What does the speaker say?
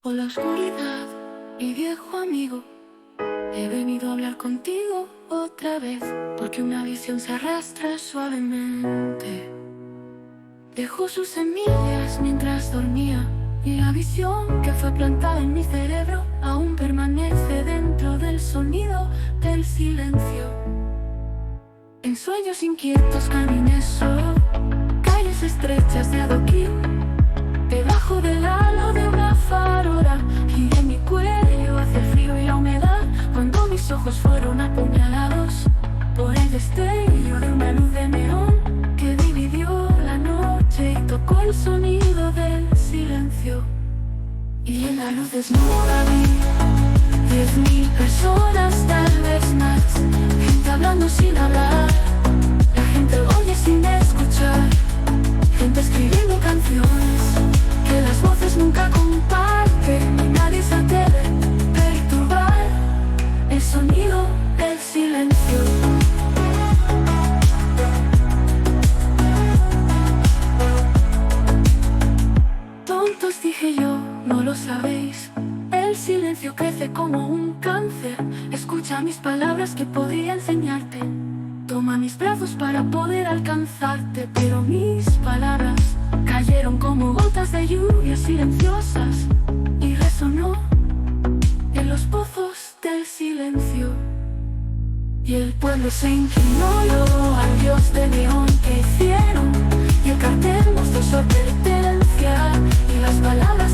Hola oscuridad, mi viejo amigo, he venido a hablar contigo otra vez, porque una visión se arrastra suavemente. Dejó sus semillas mientras dormía, y la visión que fue plantada en mi cerebro aún permanece dentro del sonido del silencio. En sueños inquietos caminé solo, calles estrechas de adoquín, debajo del halo de una farola, giré mi cuello hacia el frío y la humedad, cuando mis ojos fueron apuñalados por el destello de una luz de neón que dividió la noche y tocó el sonido del silencio. Y en la luz desnuda vi 10.000 personas, tal vez más, gente hablando sin hablar, la gente oye sin escuchar, gente escribiendo canciones que las voces nunca comparten, y nadie se atreve a perturbar el sonido del silencio. Tontos, dije yo, no lo sabéis, el silencio crece como un cáncer. Escucha mis palabras que podría enseñarte, toma mis brazos para poder alcanzarte. Pero mis palabras cayeron como gotas de lluvia silenciosas, y resonó en los pozos del silencio. Y el pueblo se inclinó y oró al dios de neón que hicieron, y el cartel mostró su advertencia, y las palabras